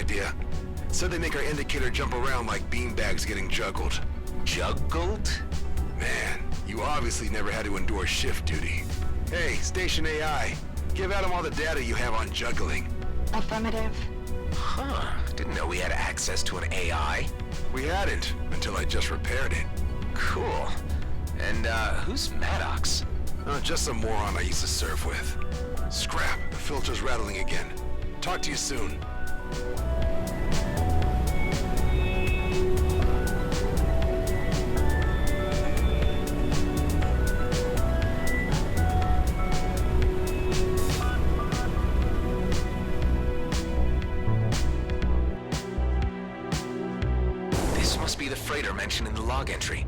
idea. Said they make our indicator jump around like beanbags getting juggled. Juggled? Man, you obviously never had to endure shift duty. Hey, Station AI, give Adam all the data you have on juggling. Affirmative. Huh. Didn't know we had access to an AI. We hadn't, until I just repaired it. Cool. And, who's Maddox? Just some moron I used to surf with. Scrap, the filter's rattling again. Talk to you soon. This must be the freighter mentioned in the log entry.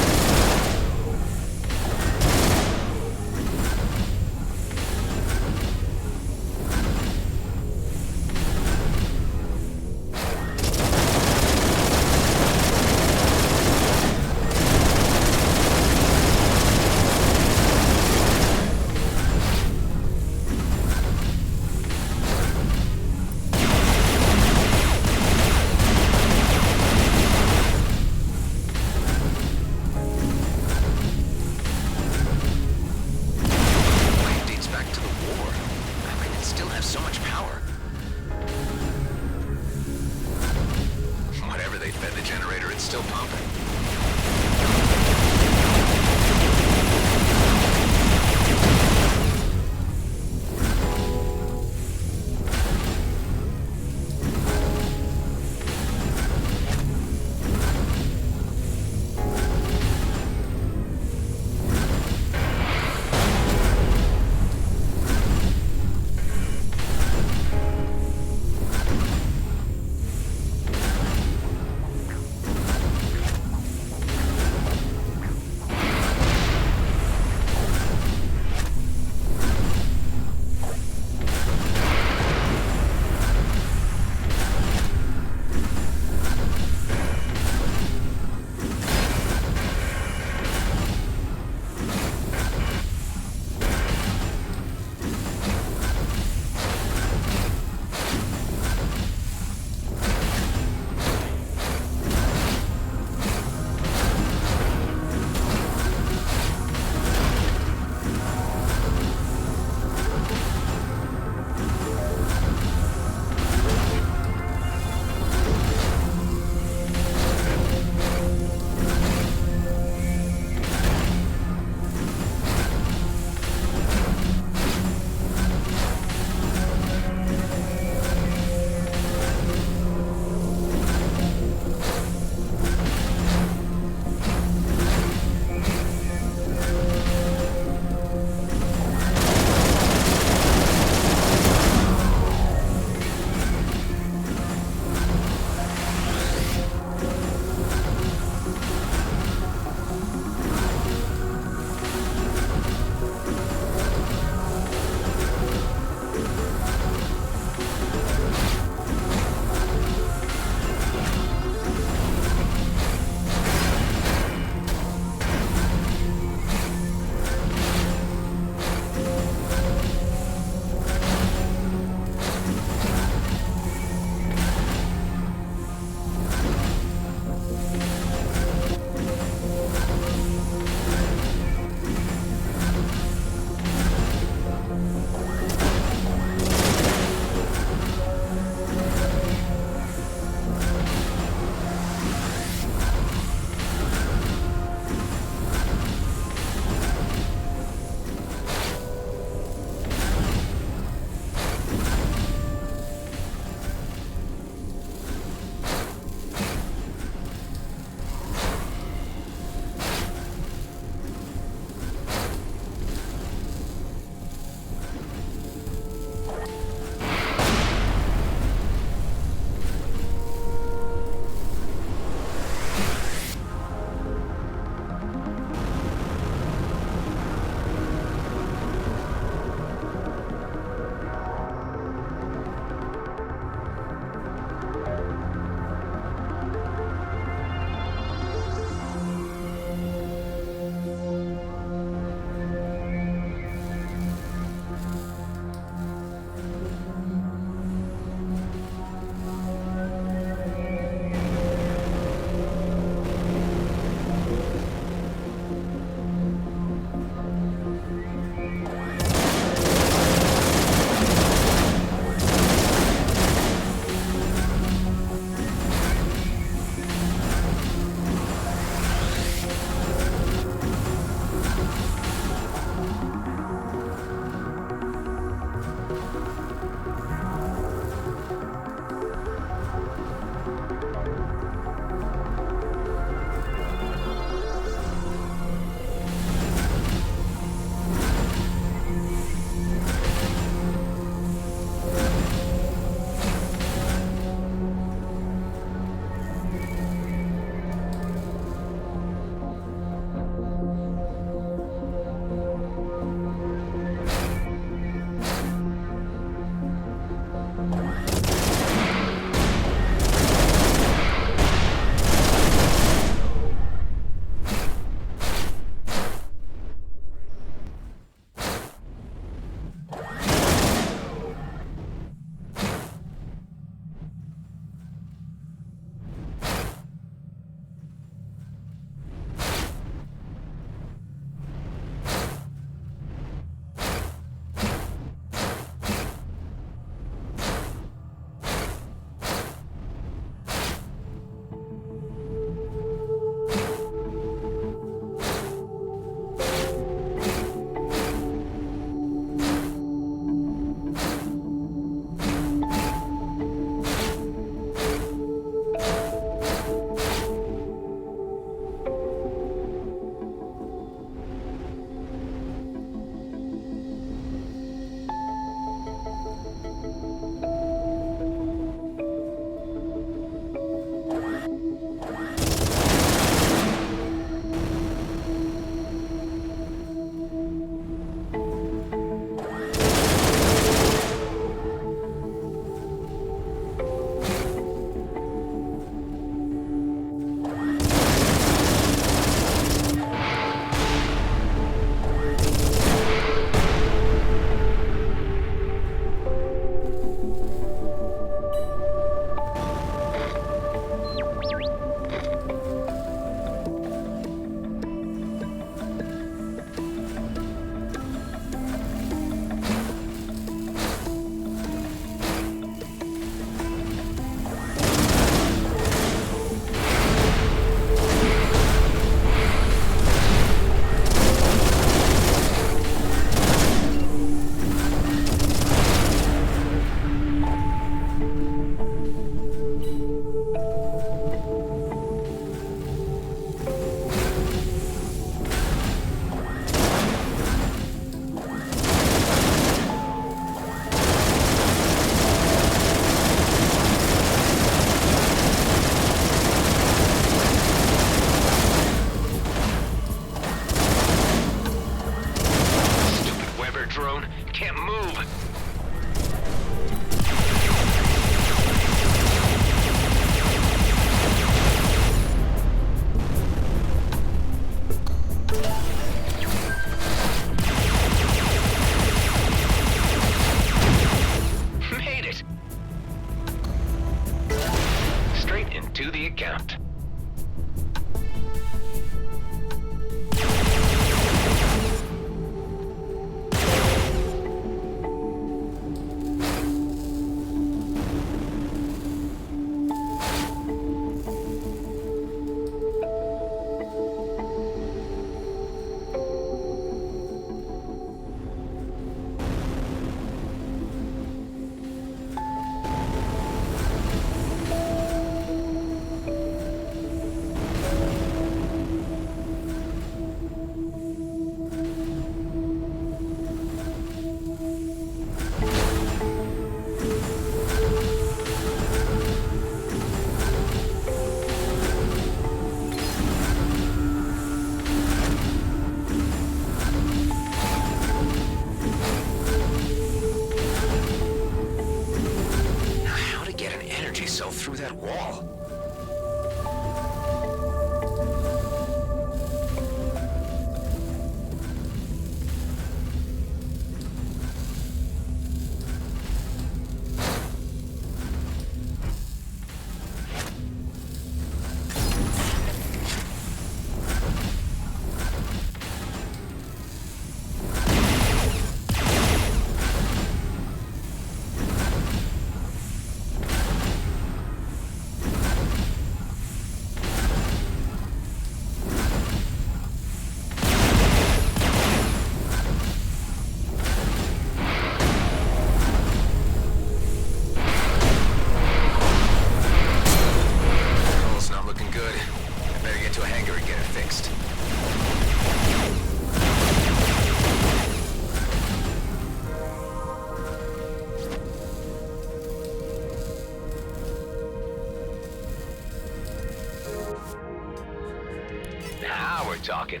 we're talking.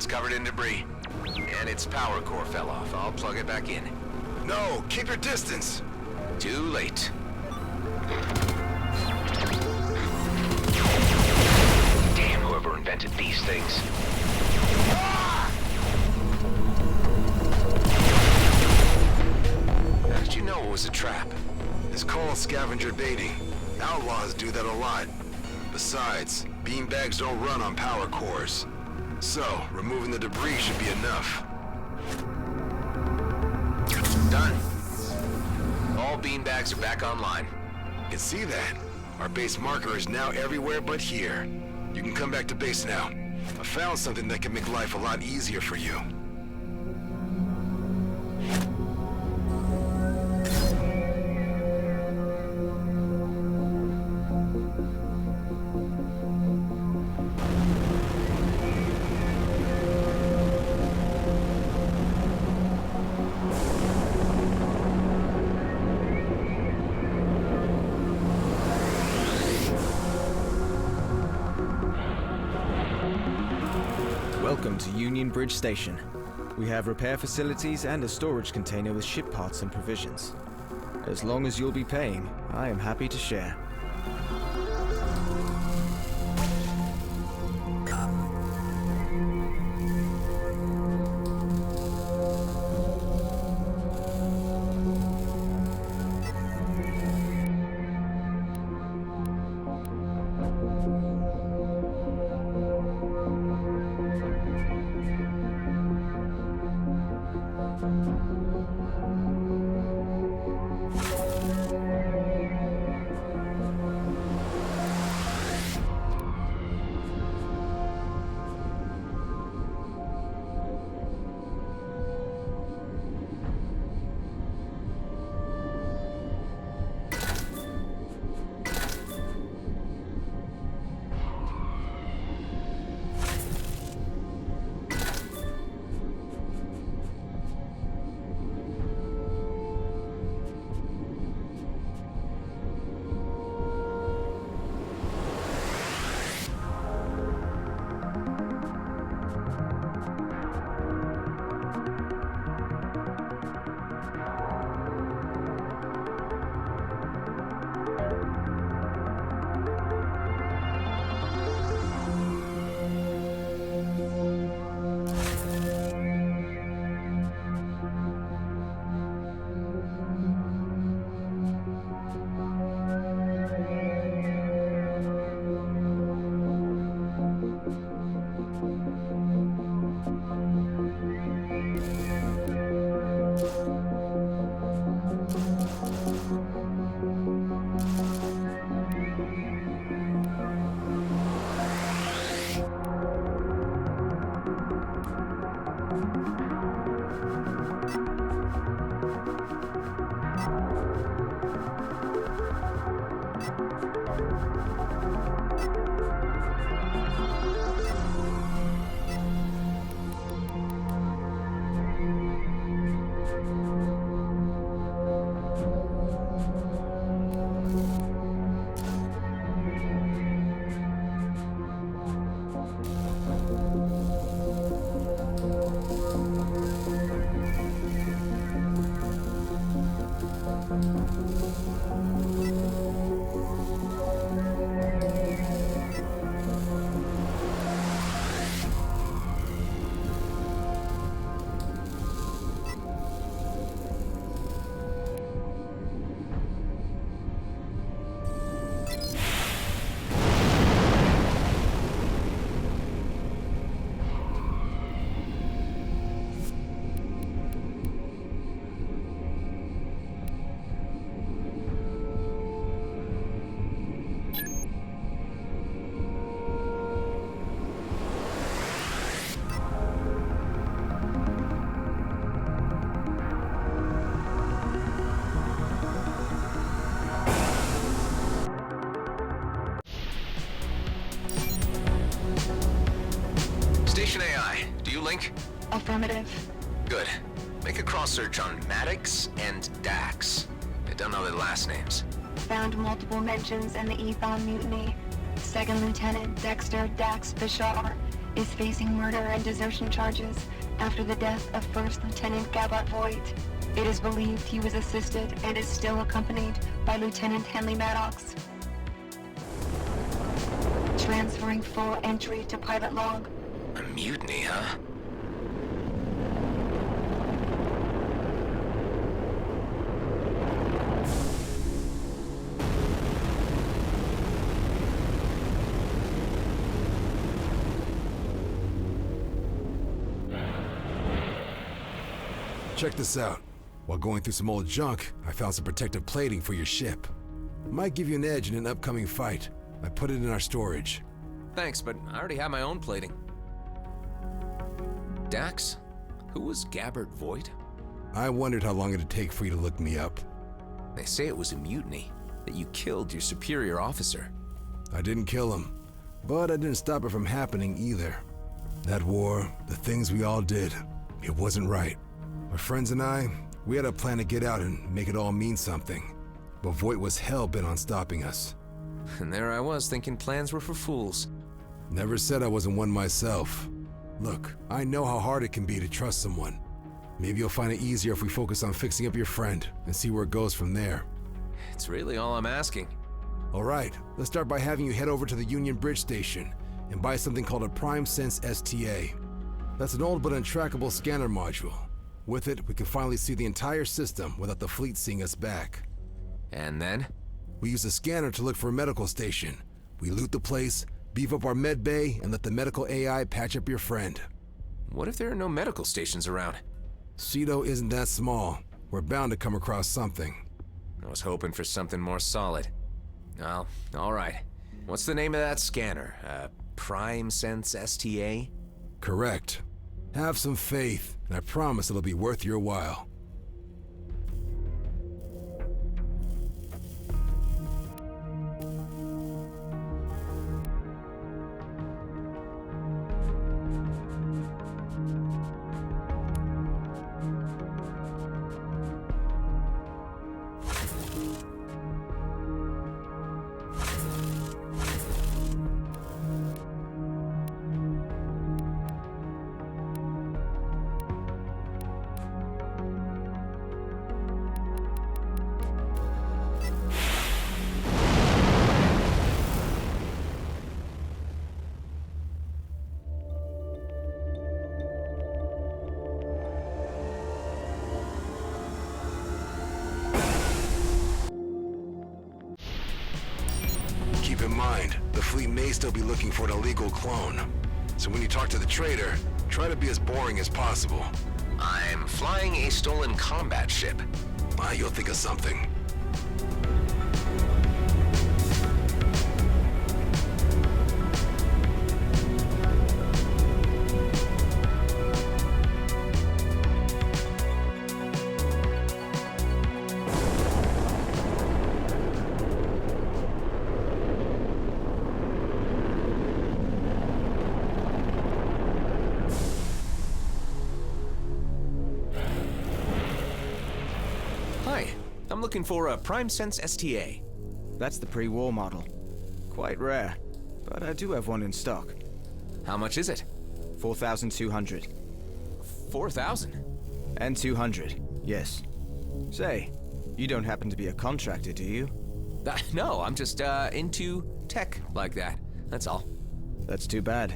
Covered in debris. And its power core fell off. I'll plug it back in. No, keep your distance. Too late. Damn whoever invented these things. How did you know it was a trap? It's called scavenger baiting. Outlaws do that a lot. Besides, beanbags don't run on power cores. So, removing the debris should be enough. Done. All beanbags are back online. You can see that. Our base marker is now everywhere but here. You can come back to base now. I found something that can make life a lot easier for you. Welcome to Union Bridge Station. We have repair facilities and a storage container with ship parts and provisions. As long as you'll be paying, I am happy to share. uplink? Affirmative. Good. Make a cross-search on Maddox and Dax. I don't know their last names. Found multiple mentions in the Ethon mutiny. Second Lieutenant Dexter Dax Bashar is facing murder and desertion charges after the death of First Lieutenant Gabot Voigt. It is believed he was assisted and is still accompanied by Lieutenant Henley Maddox. Transferring full entry to pilot log. A mutiny, huh? Check this out. While going through some old junk, I found some protective plating for your ship. Might give you an edge in an upcoming fight. I put it in our storage. Thanks, but I already have my own plating. Dax? Who was Gabbard Voigt? I wondered how long it'd take for you to look me up. They say it was a mutiny, that you killed your superior officer. I didn't kill him, but I didn't stop it from happening either. That war, the things we all did, it wasn't right. My friends and I, we had a plan to get out and make it all mean something. But Voigt was hell-bent on stopping us. And there I was thinking plans were for fools. Never said I wasn't one myself. Look, I know how hard it can be to trust someone. Maybe you'll find it easier if we focus on fixing up your friend and see where it goes from there. It's really all I'm asking. All right, let's start by having you head over to the Union Bridge Station and buy something called a Prime Sense STA. That's an old but untrackable scanner module. With it, we can finally see the entire system without the fleet seeing us back. And then? We use the scanner to look for a medical station. We loot the place, beef up our med bay, and let the medical AI patch up your friend. What if there are no medical stations around? Cedo isn't that small. We're bound to come across something. I was hoping for something more solid. Well, all right. What's the name of that scanner? Prime Sense STA? Correct. Have some faith, and I promise it'll be worth your while. Keep in mind, the fleet may still be looking for an illegal clone. So when you talk to the trader, try to be as boring as possible. I'm flying a stolen combat ship. You'll think of something. Hi, I'm looking for a Prime Sense STA. That's the pre-war model. Quite rare, but I do have one in stock. How much is it? 4,200. 4,000? And 200, yes. Say, you don't happen to be a contractor, do you? No, I'm just into tech like that. That's all. That's too bad.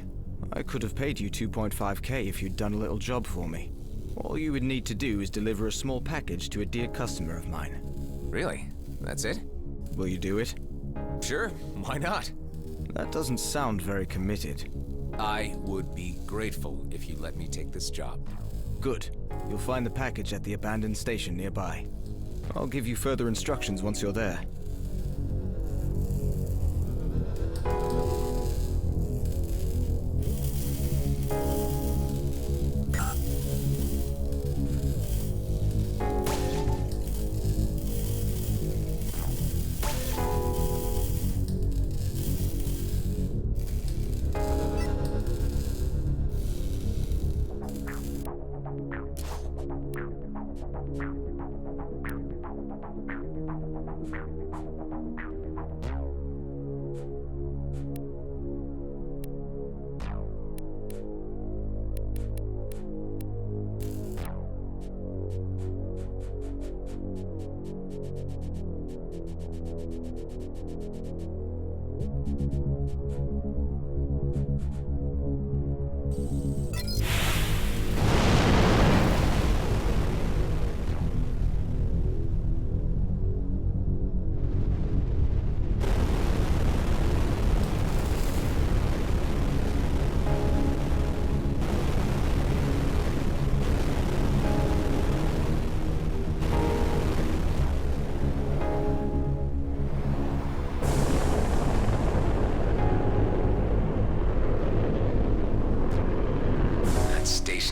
I could have paid you 2.5k if you'd done a little job for me. All you would need to do is deliver a small package to a dear customer of mine. Really? That's it? Will you do it? Sure, why not? That doesn't sound very committed. I would be grateful if you let me take this job. Good. You'll find the package at the abandoned station nearby. I'll give you further instructions once you're there.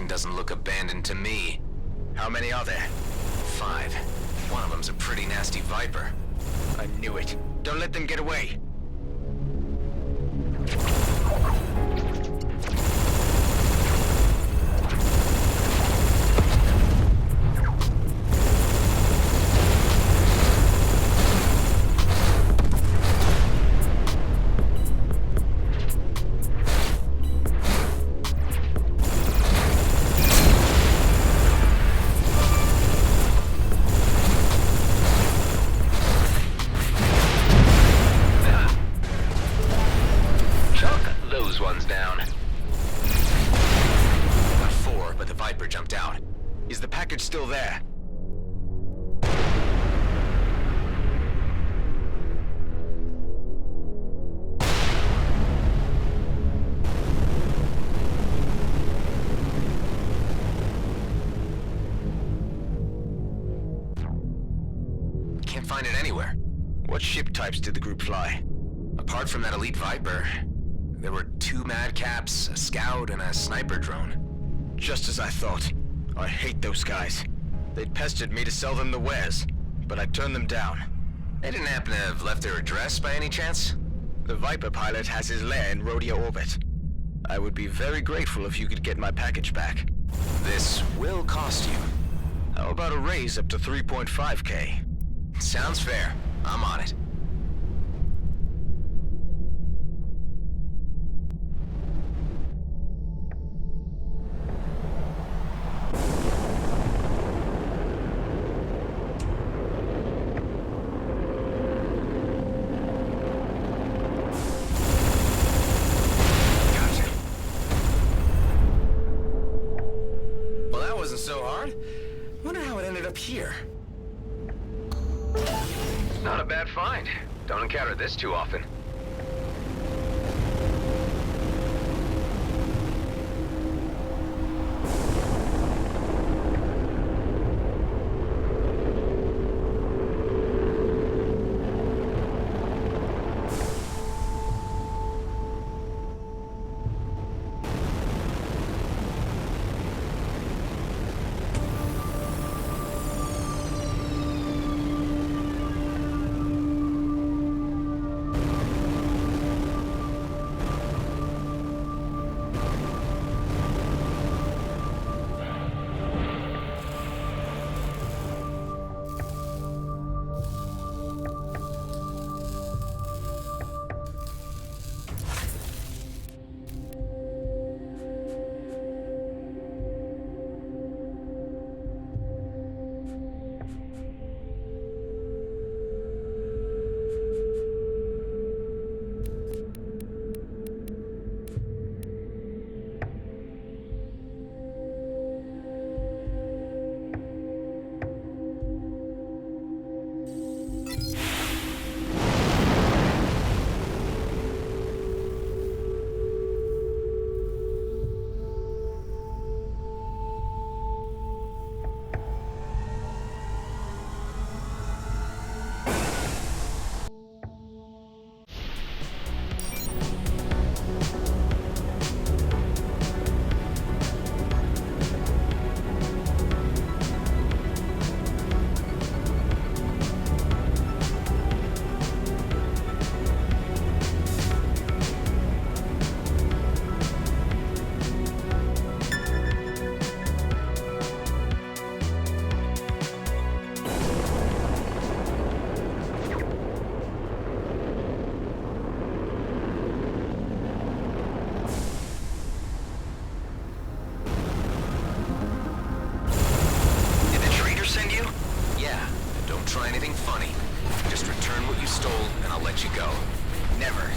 Doesn't look abandoned to me. How many are there? 5. One of them's a pretty nasty Viper. I knew it. Don't let them get away. Still there. Can't find it anywhere. What ship types did the group fly? Apart from that elite Viper, there were 2 Madcaps, a scout, and a sniper drone. Just as I thought. I hate those guys. They'd pestered me to sell them the wares, but I turned them down. They didn't happen to have left their address by any chance? The Viper pilot has his lair in Rodeo orbit. I would be very grateful if you could get my package back. This will cost you. How about a raise up to 3.5K? Sounds fair. I'm on it. So hard. Wonder how it ended up here. Not a bad find. Don't encounter this too often. stole, and I'll let you go. Never.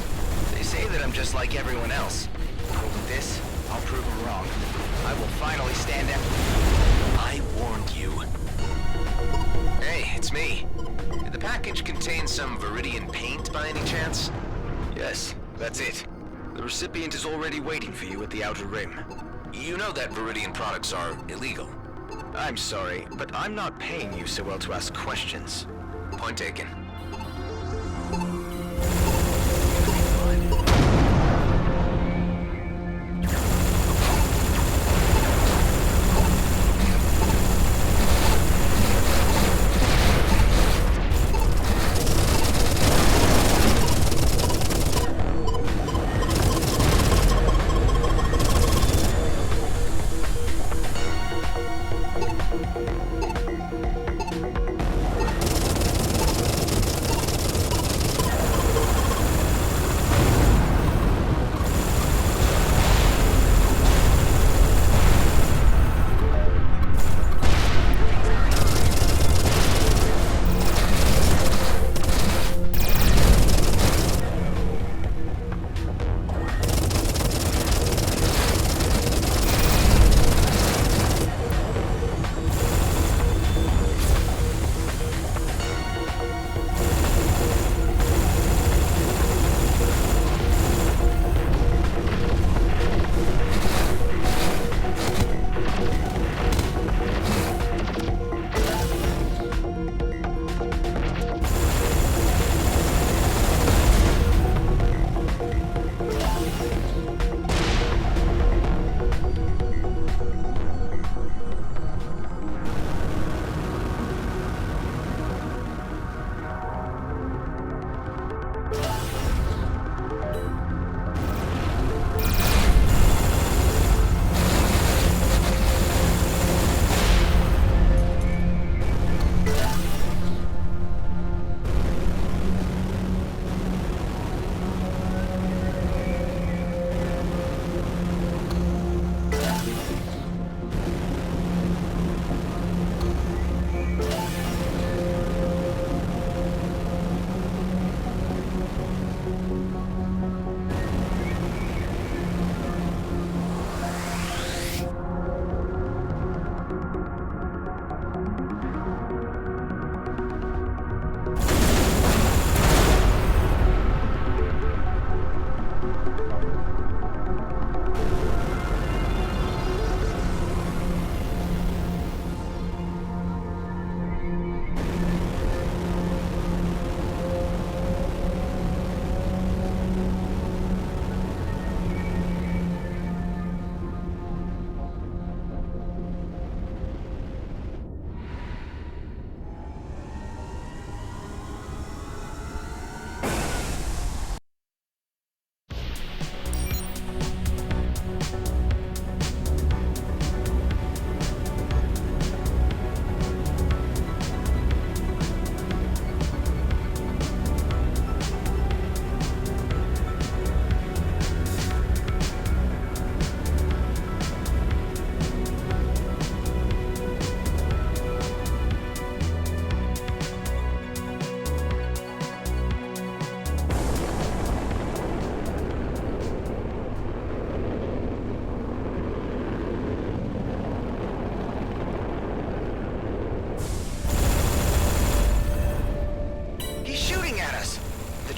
They say that I'm just like everyone else. But with this, I'll prove them wrong. I will finally stand up. I warned you. Hey, it's me. Did the package contain some Viridian paint by any chance? Yes, that's it. The recipient is already waiting for you at the outer rim. You know that Viridian products are illegal. I'm sorry, but I'm not paying you so well to ask questions. Point taken.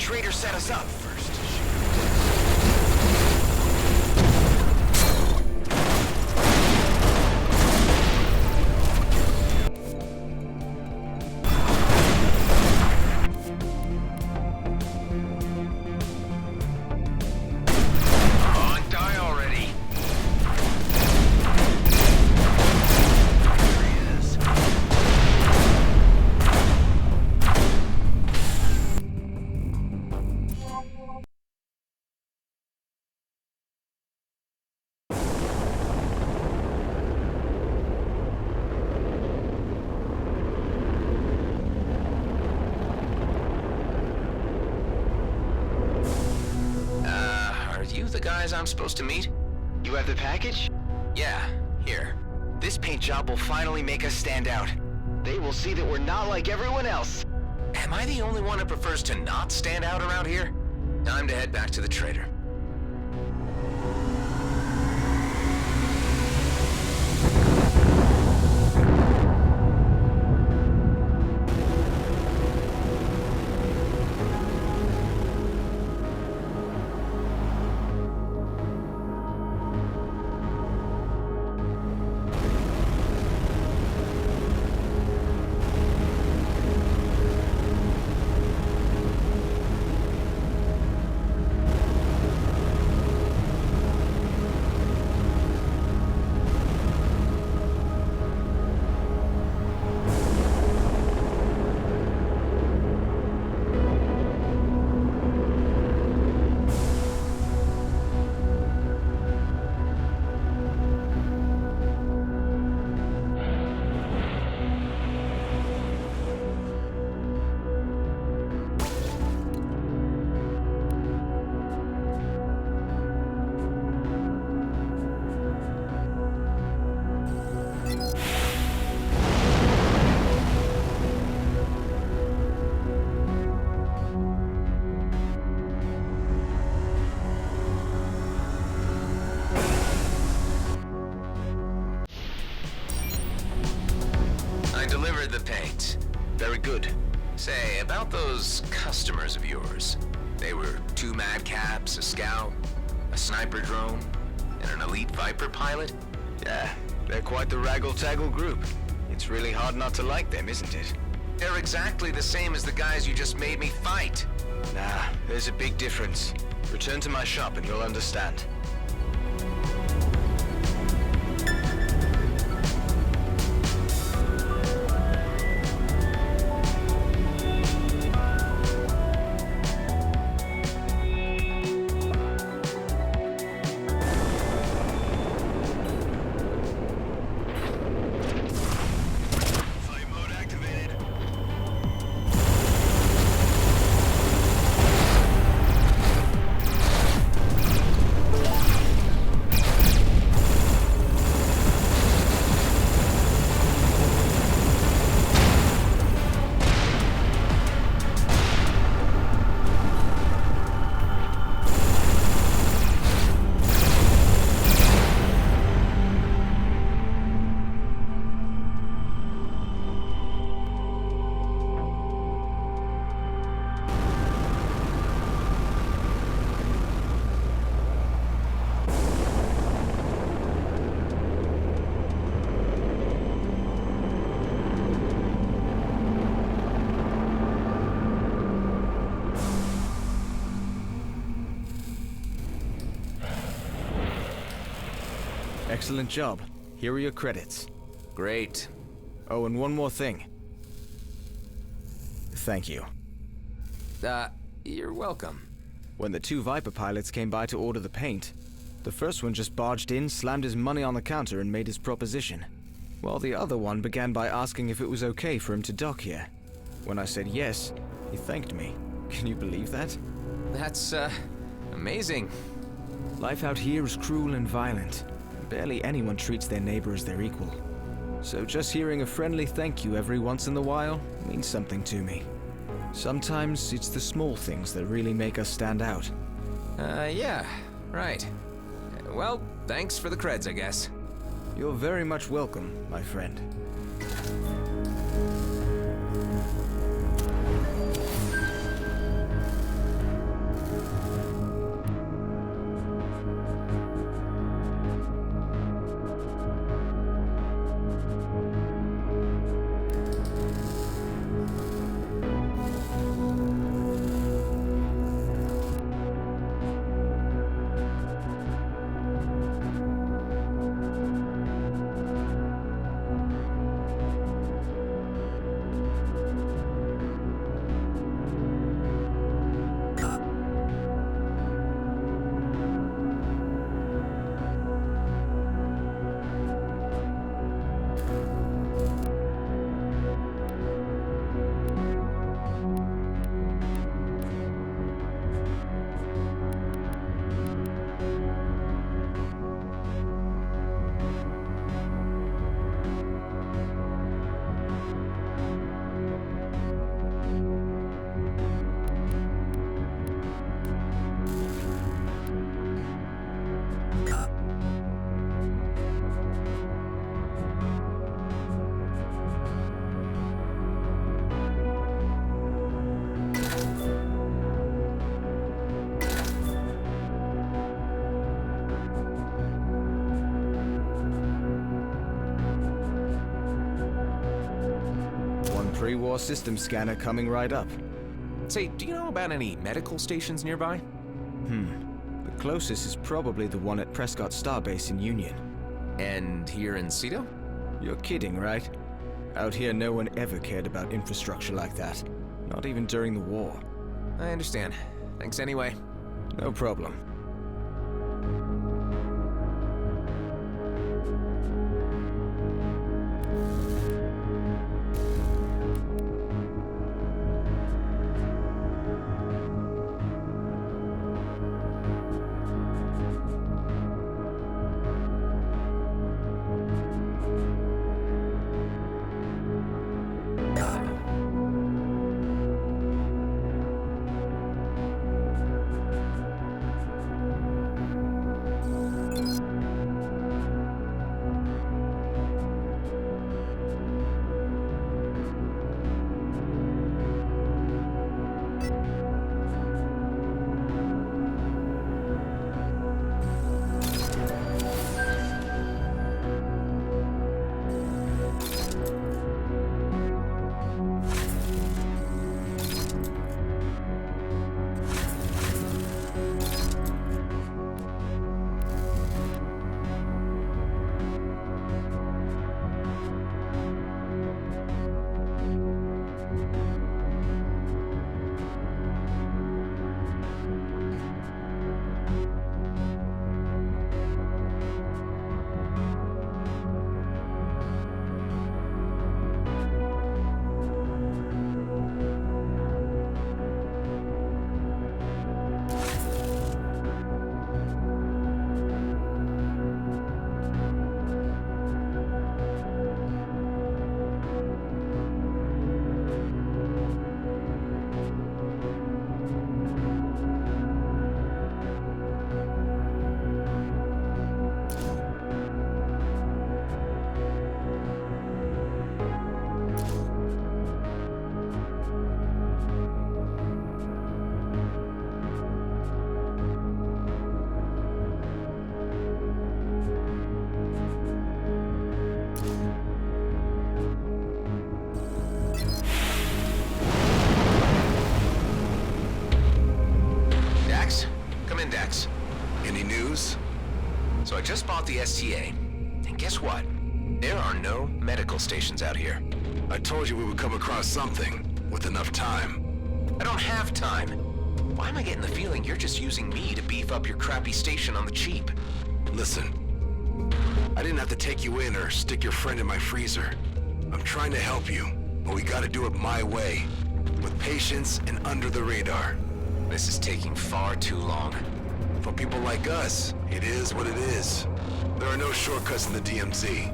traitor set us up first. The guys I'm supposed to meet? You have the package? Yeah, here. This paint job will finally make us stand out. They will see that we're not like everyone else. Am I the only one who prefers to not stand out around here? Time to head back to the trader. Delivered the paint. Very good. Say, about those customers of yours. They were 2 madcaps, a scout, a sniper drone, and an elite Viper pilot? Yeah, they're quite the raggle-taggle group. It's really hard not to like them, isn't it? They're exactly the same as the guys you just made me fight. Nah, there's a big difference. Return to my shop and you'll understand. Excellent job. Here are your credits. Great. Oh, and one more thing. Thank you. You're welcome. When the 2 Viper pilots came by to order the paint, the first one just barged in, slammed his money on the counter, and made his proposition. While the other one began by asking if it was okay for him to dock here. When I said yes, he thanked me. Can you believe that? That's, amazing. Life out here is cruel and violent. Barely anyone treats their neighbor as their equal. So just hearing a friendly thank you every once in a while means something to me. Sometimes it's the small things that really make us stand out. Yeah, right. Well, thanks for the creds, I guess. You're very much welcome, my friend. Pre-war system scanner coming right up. Say, do you know about any medical stations nearby? The closest is probably the one at Prescott Starbase in Union. And here in Cedo? You're kidding, right? Out here, no one ever cared about infrastructure like that. Not even during the war. I understand. Thanks anyway. No problem. So I just bought the STA, and guess what? There are no medical stations out here. I told you we would come across something with enough time. I don't have time. Why am I getting the feeling you're just using me to beef up your crappy station on the cheap? Listen, I didn't have to take you in or stick your friend in my freezer. I'm trying to help you, but we gotta do it my way, with patience and under the radar. This is taking far too long. For people like us, it is what it is. There are no shortcuts in the DMZ.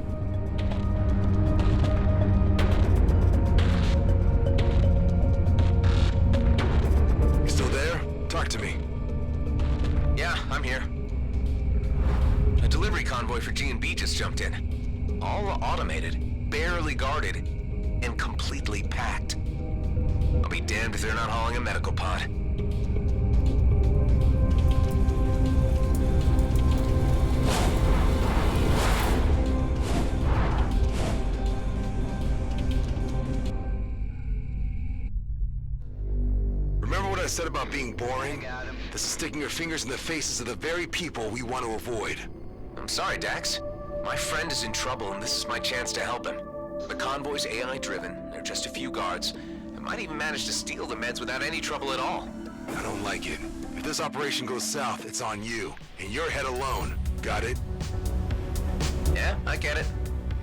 You still there? Talk to me. Yeah, I'm here. A delivery convoy for G&B just jumped in. All automated, barely guarded, and completely packed. I'll be damned if they're not hauling a medical pod. Remember what I said about being boring? This is sticking your fingers in the faces of the very people we want to avoid. I'm sorry, Dax. My friend is in trouble, and this is my chance to help him. The convoy's AI-driven. There are just a few guards. I might even manage to steal the meds without any trouble at all. I don't like it. If this operation goes south, it's on you. And your head alone. Got it? Yeah, I get it.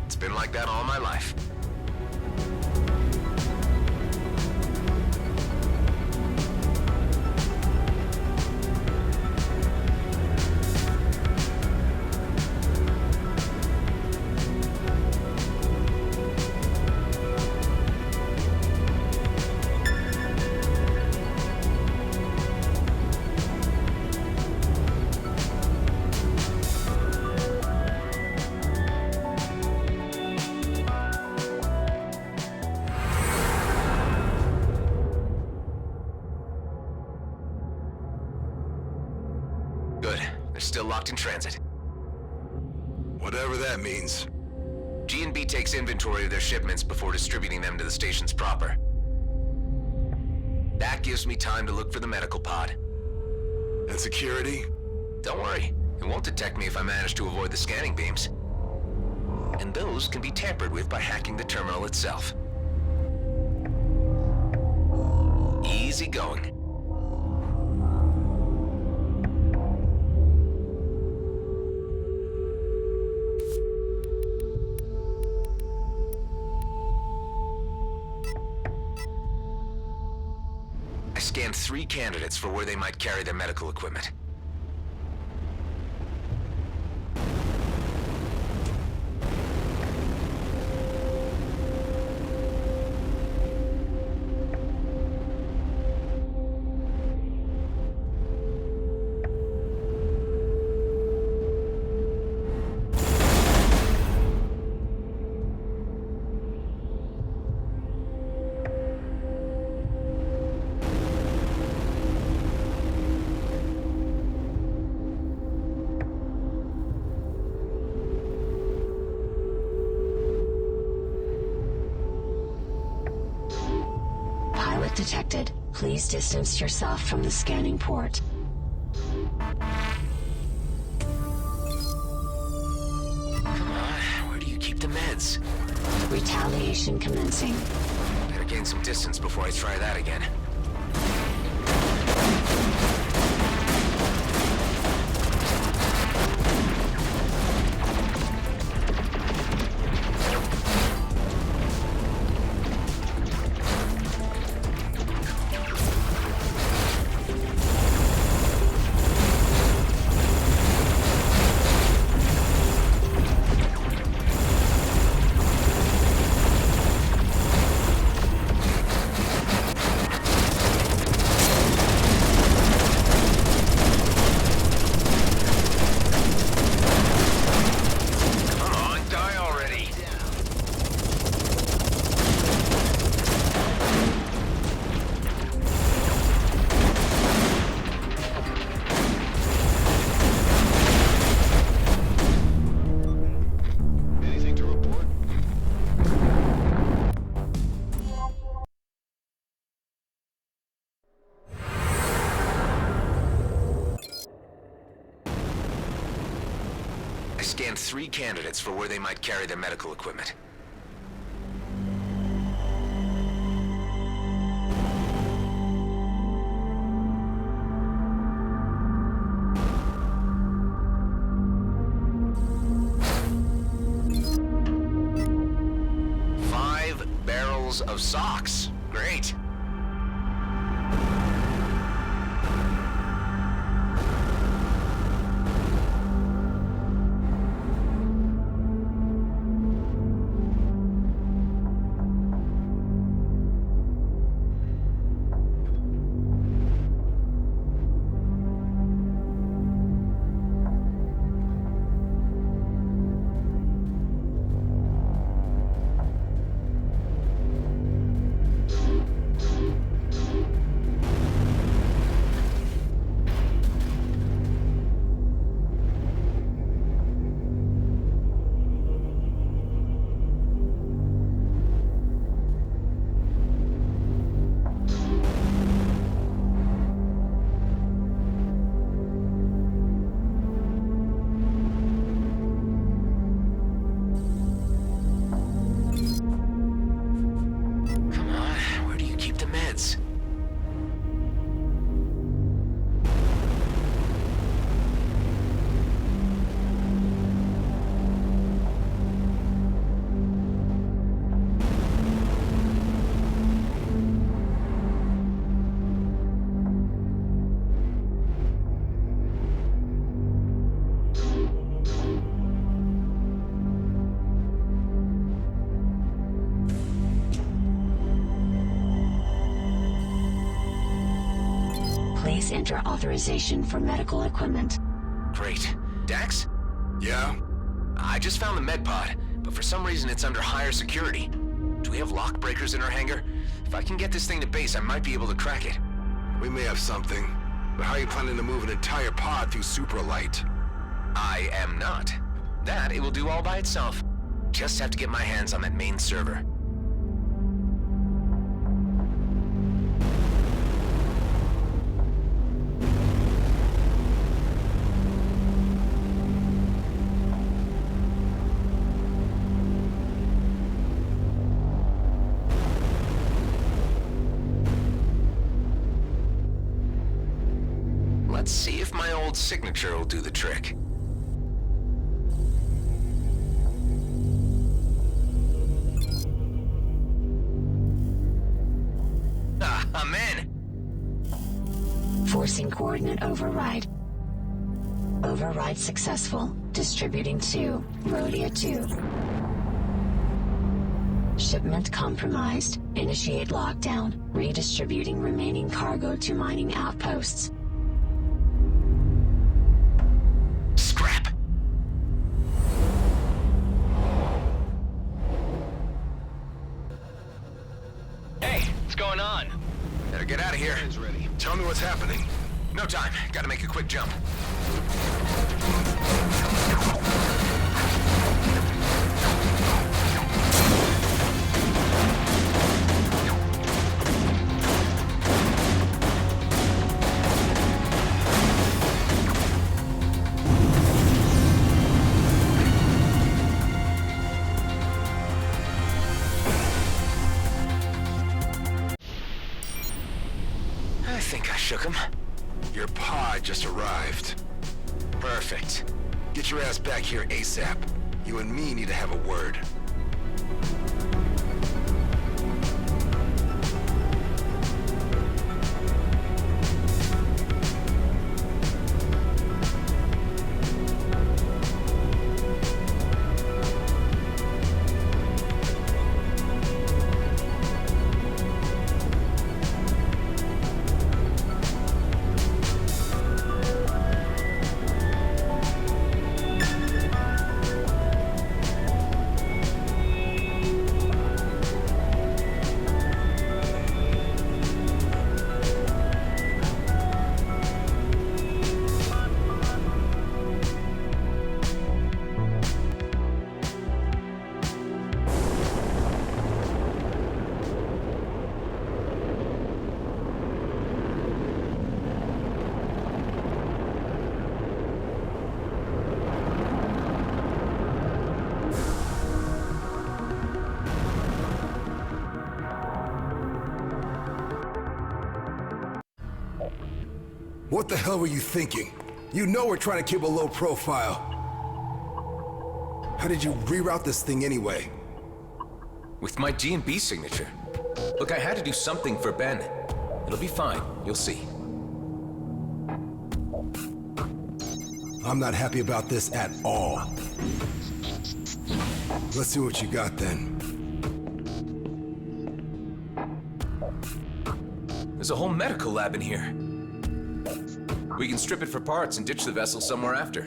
It's been like that all my life. Good. They're still locked in transit. Whatever that means. G&B takes inventory of their shipments before distributing them to the stations proper. That gives me time to look for the medical pod. And security? Don't worry, it won't detect me if I manage to avoid the scanning beams. And those can be tampered with by hacking the terminal itself. Easy going. I scanned 3 candidates for where they might carry their medical equipment. Detected. Please distance yourself from the scanning port. Come on, where do you keep the meds? Retaliation commencing. Better gain some distance before I try that again. I scanned 3 candidates for where they might carry their medical equipment. Five barrels of socks. Great. Please enter authorization for medical equipment. Great. Dax? Yeah? I just found the med pod, but for some reason it's under higher security. Do we have lock breakers in our hangar? If I can get this thing to base, I might be able to crack it. We may have something. But how are you planning to move an entire pod through supralight? I am not. That it will do all by itself. Just have to get my hands on that main server. Let's see if my old signature will do the trick. Ah, I'm in! Forcing coordinate override. Override successful. Distributing to Rhodia 2. Shipment compromised. Initiate lockdown. Redistributing remaining cargo to mining outposts. Scrap! Hey, what's going on? Better get out of here. Tell me what's happening. No time. Gotta make a quick jump. I think I shook him. Your pod just arrived. Perfect. Get your ass back here ASAP. You and me need to have a word. What the hell were you thinking? You know we're trying to keep a low profile. How did you reroute this thing anyway? With my G&B signature. Look, I had to do something for Ben. It'll be fine, you'll see. I'm not happy about this at all. Let's see what you got then. There's a whole medical lab in here. We can strip it for parts and ditch the vessel somewhere after.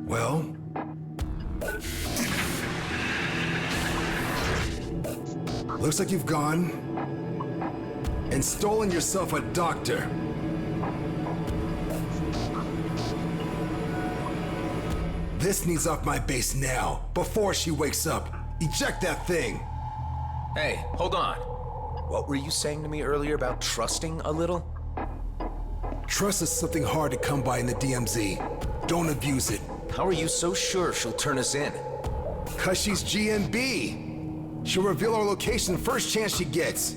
Well... looks like you've gone and stolen yourself a doctor. This needs off my base now, before she wakes up. Eject that thing! Hey, hold on. What were you saying to me earlier about trusting a little? Trust is something hard to come by in the DMZ. Don't abuse it. How are you so sure she'll turn us in? 'Cause she's GNB. She'll reveal our location the first chance she gets.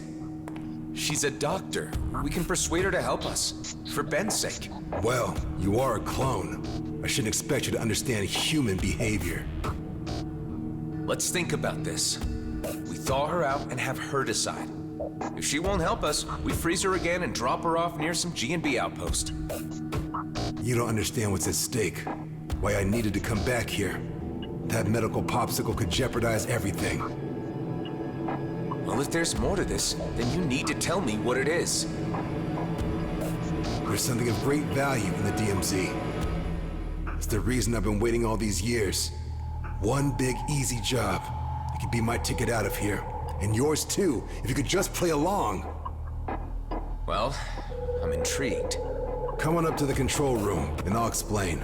She's a doctor. We can persuade her to help us. For Ben's sake. Well, you are a clone. I shouldn't expect you to understand human behavior. Let's think about this. We thaw her out and have her decide. If she won't help us, we freeze her again and drop her off near some G&B outpost. You don't understand what's at stake. Why I needed to come back here. That medical popsicle could jeopardize everything. Well, if there's more to this, then you need to tell me what it is. There's something of great value in the DMZ. It's the reason I've been waiting all these years. One big, easy job. It could be my ticket out of here. And yours too, if you could just play along. Well, I'm intrigued. Come on up to the control room, and I'll explain.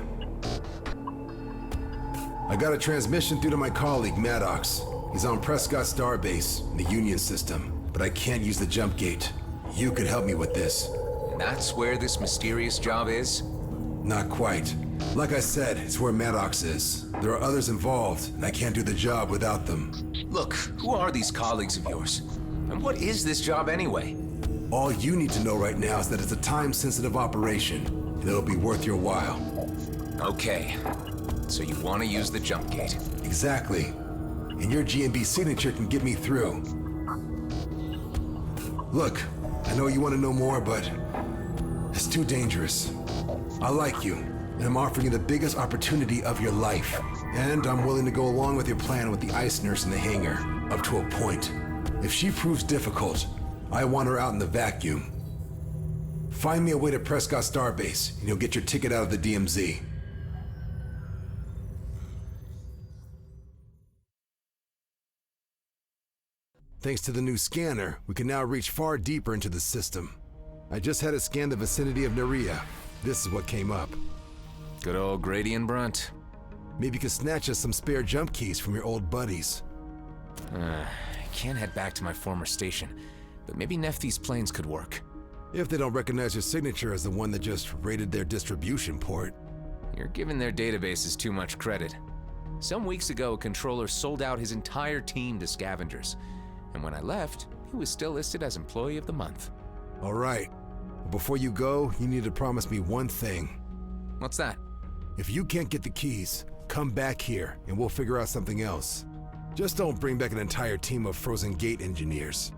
I got a transmission through to my colleague, Maddox. He's on Prescott Starbase in the Union system, but I can't use the jump gate. You could help me with this. And that's where this mysterious job is? Not quite. Like I said, it's where Maddox is. There are others involved, and I can't do the job without them. Look, who are these colleagues of yours? And what is this job anyway? All you need to know right now is that it's a time-sensitive operation, and it'll be worth your while. Okay. So you want to use the jump gate? Exactly. And your GMB signature can get me through. Look, I know you want to know more, but it's too dangerous. I like you, and I'm offering you the biggest opportunity of your life. And I'm willing to go along with your plan with the ice nurse in the hangar, up to a point. If she proves difficult, I want her out in the vacuum. Find me a way to Prescott Starbase, and you'll get your ticket out of the DMZ. Thanks to the new scanner, we can now reach far deeper into the system. I just had it scan the vicinity of Nerea. This is what came up. Good old Grady and Brunt. Maybe you could snatch us some spare jump keys from your old buddies. I can't head back to my former station, but maybe Nephthys' planes could work. If they don't recognize your signature as the one that just raided their distribution port. You're giving their databases too much credit. Some weeks ago, a controller sold out his entire team to scavengers. And when I left, he was still listed as Employee of the Month. All right. Before you go, you need to promise me one thing. What's that? If you can't get the keys, come back here and we'll figure out something else. Just don't bring back an entire team of Frozen Gate engineers.